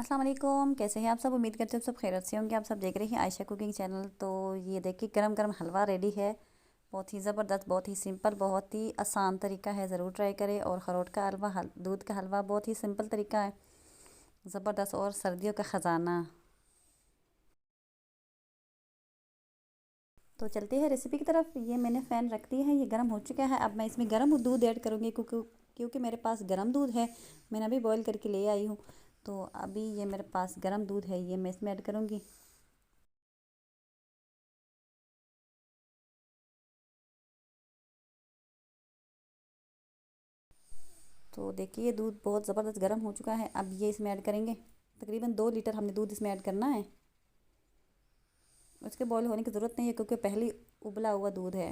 अस्सलाम वालेकुम, कैसे हैं आप सब। उम्मीद करते हैं सब खैरियत से होंगे। आप सब देख रहे हैं आयशा कुकिंग चैनल। तो ये देखिए गरम गरम हलवा रेडी है। बहुत ही ज़बरदस्त, बहुत ही सिंपल, बहुत ही आसान तरीका है। ज़रूर ट्राई करें। और अखरोट का हलवा, दूध का हलवा बहुत ही सिंपल तरीका है, ज़बरदस्त और सर्दियों का ख़जाना। तो चलते हैं रेसिपी की तरफ। ये मैंने फ़ैन रख दी है, ये गर्म हो चुका है। अब मैं इसमें गर्म दूध ऐड करूँगी क्योंकि मेरे पास गर्म दूध है। मैंने अभी बॉईल करके ले आई हूँ। तो अभी ये मेरे पास गर्म दूध है, ये मैं इसमें ऐड करूँगी। तो देखिए दूध बहुत ज़बरदस्त गर्म हो चुका है। अब ये इसमें ऐड करेंगे। तकरीबन 2 लीटर हमने दूध इसमें ऐड करना है। उसके बॉयल होने की ज़रूरत नहीं है क्योंकि पहले उबला हुआ दूध है।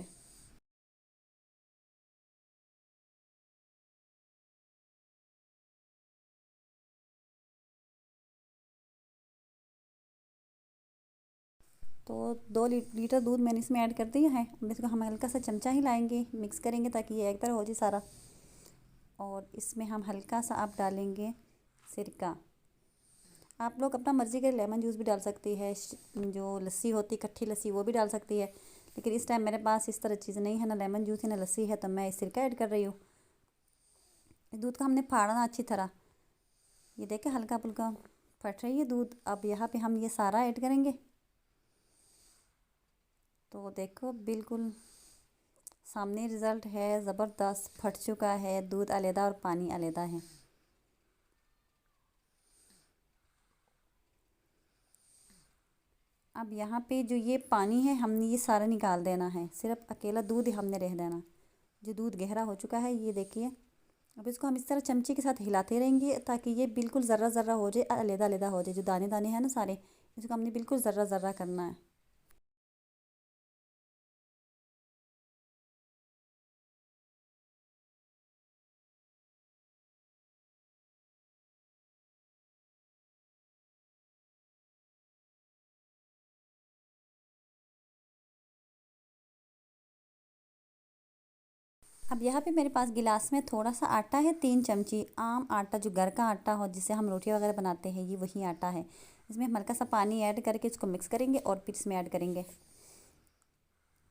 तो 2 लीटर दूध मैंने इसमें ऐड कर दिया है। अब इसको हम हल्का सा चमचा ही लाएंगे, मिक्स करेंगे ताकि ये एक तरह हो जाए सारा। और इसमें हम हल्का सा आप डालेंगे सिरका। आप लोग अपना मर्ज़ी के लेमन जूस भी डाल सकती है, जो लस्सी होती खट्टी लस्सी वो भी डाल सकती है। लेकिन इस टाइम मेरे पास इस तरह चीज़ नहीं है, ना लेमन जूस है ना लस्सी है, तो मैं सिरका ऐड कर रही हूँ। दूध का हमने फाड़ना अच्छी तरह। ये देखें हल्का फुल्का फट रही है दूध। अब यहाँ पे हम ये सारा ऐड करेंगे। तो देखो बिल्कुल सामने रिज़ल्ट है, ज़बरदस्त फट चुका है दूध अलहदा और पानी अलहदा है। अब यहाँ पे जो ये पानी है हमने ये सारा निकाल देना है, सिर्फ अकेला दूध ही हमने रह देना। जो दूध गहरा हो चुका है ये देखिए। अब इसको हम इस तरह चमचे के साथ हिलाते रहेंगे ताकि ये बिल्कुल ज़र्रा ज़र्रा हो जाए, अलहदा अलहदा हो जाए। जो दाने दाने हैं ना सारे, इसको हमने बिल्कुल ज़र्रा ज़र्रा करना है। अब यहाँ पे मेरे पास गिलास में थोड़ा सा आटा है, 3 चमची आम आटा, जो घर का आटा हो जिससे हम रोटियां वगैरह बनाते हैं, ये वही आटा है। इसमें हम हल्का सा पानी ऐड करके इसको मिक्स करेंगे और फिर इसमें ऐड करेंगे।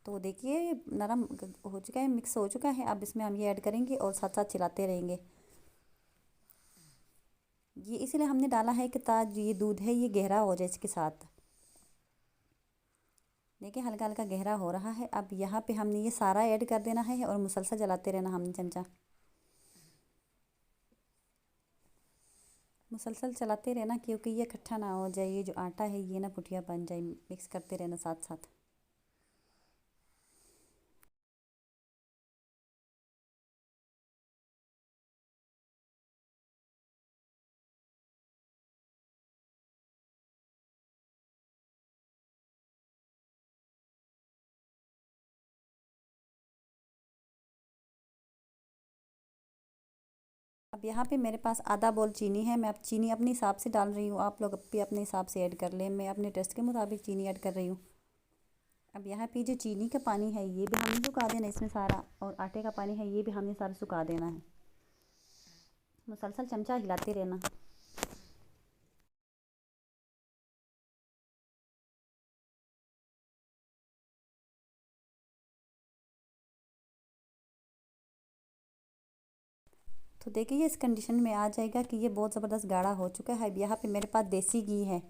तो देखिए ये नरम हो चुका है, मिक्स हो चुका है। अब इसमें हम ये ऐड करेंगे और साथ साथ चलाते रहेंगे। ये इसीलिए हमने डाला है कि ताकि ये दूध है ये गहरा हो जाए इसके साथ। देखिए हल्का हल्का गहरा हो रहा है। अब यहाँ पे हमने ये सारा ऐड कर देना है और मुसलसल चलाते रहना हमने चमचा। मुसलसल चलाते रहना क्योंकि ये इकट्ठा ना हो जाए, ये जो आटा है ये ना पुठिया बन जाए। मिक्स करते रहना साथ साथ। अब यहाँ पे मेरे पास आधा बोल चीनी है। मैं अब चीनी अपने हिसाब से डाल रही हूँ, आप लोग भी अपने हिसाब से ऐड कर लें। मैं अपने टेस्ट के मुताबिक चीनी ऐड कर रही हूँ। अब यहाँ पे जो चीनी का पानी है ये भी हमने सुखा देना इसमें सारा, और आटे का पानी है ये भी हमने सारा सुखा देना है। मुसलसल चमचा हिलाते रहना। तो देखिए ये इस कंडीशन में आ जाएगा कि ये बहुत ज़बरदस्त गाढ़ा हो चुका है। अब यहाँ पे मेरे पास देसी घी है,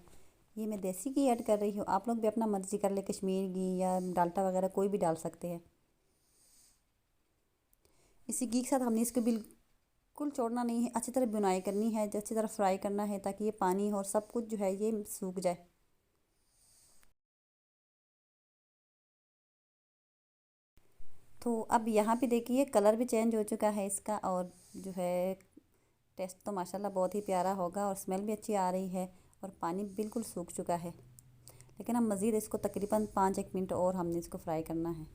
ये मैं देसी घी ऐड कर रही हूँ। आप लोग भी अपना मर्ज़ी कर ले, कश्मीर घी या डाल्डा वगैरह कोई भी डाल सकते हैं। इसी घी के साथ हमने इसको बिल्कुल छोड़ना नहीं है, अच्छी तरह बुनाई करनी है, अच्छी तरह फ्राई करना है ताकि ये पानी और सब कुछ जो है ये सूख जाए। तो अब यहाँ पे देखिए कलर भी चेंज हो चुका है इसका, और जो है टेस्ट तो माशाल्लाह बहुत ही प्यारा होगा और स्मेल भी अच्छी आ रही है। और पानी बिल्कुल सूख चुका है। लेकिन हम मज़ीद इसको तकरीबन 5 एक मिनट और हमने इसको फ्राई करना है।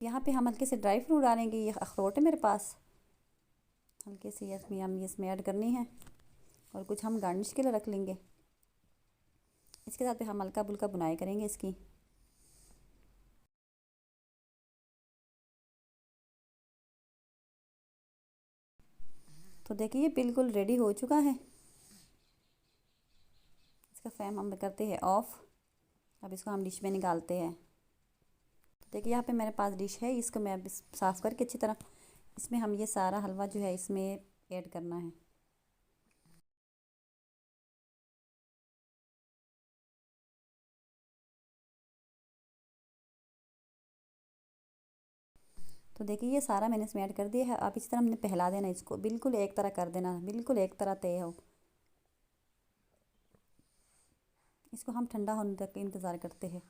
यहाँ पे हम हल्के से ड्राई फ्रूट डालेंगे। ये अखरोट है मेरे पास, हल्के से इसमें ऐड करनी है। और कुछ हम गार्निश के लिए रख लेंगे। इसके साथ भी हम हल्का फुल्का बुनाई करेंगे इसकी। तो देखिए ये बिल्कुल रेडी हो चुका है। इसका फ्लेम हम करते हैं ऑफ़। अब इसको हम डिश में निकालते हैं। तो देखिए यहाँ पे मेरे पास डिश है, इसको मैं अब साफ़ करके अच्छी तरह इसमें हम ये सारा हलवा जो है इसमें ऐड करना है। तो देखिए ये सारा मैंने इसमें ऐड कर दिया है। आप इसी तरह हमने फैला देना, इसको बिल्कुल एक तरह कर देना, बिल्कुल एक तरह तय हो। इसको हम ठंडा होने तक इंतज़ार करते हैं।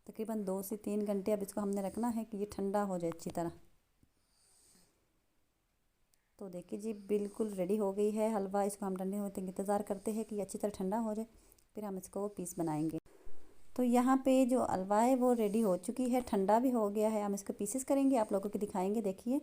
तकरीबन 2 से 3 घंटे अब इसको हमने रखना है कि ये ठंडा हो जाए अच्छी तरह। तो देखिए जी बिल्कुल रेडी हो गई है हलवा। इसको हम ठंडे होने तक इंतज़ार करते हैं कि ये अच्छी तरह ठंडा हो जाए, फिर हम इसको पीस बनाएंगे। तो यहाँ पे जो हलवा है वो रेडी हो चुकी है, ठंडा भी हो गया है। हम इसको पीसेस करेंगे, आप लोगों को दिखाएंगे। देखिए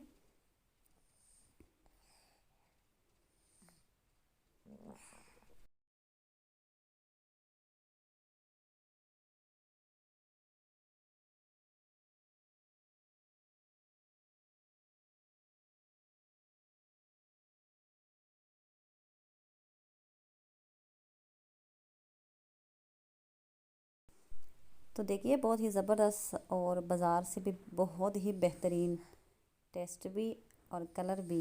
तो देखिए बहुत ही ज़बरदस्त और बाज़ार से भी बहुत ही बेहतरीन टेस्ट भी और कलर भी।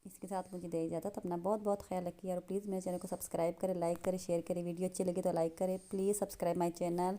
इसके साथ मुझे दे इजाज़त। अपना बहुत बहुत ख्याल रखिए और प्लीज़ मेरे चैनल को सब्सक्राइब करें, लाइक करें, शेयर करें। वीडियो अच्छी लगी तो लाइक करें। Please subscribe my channel.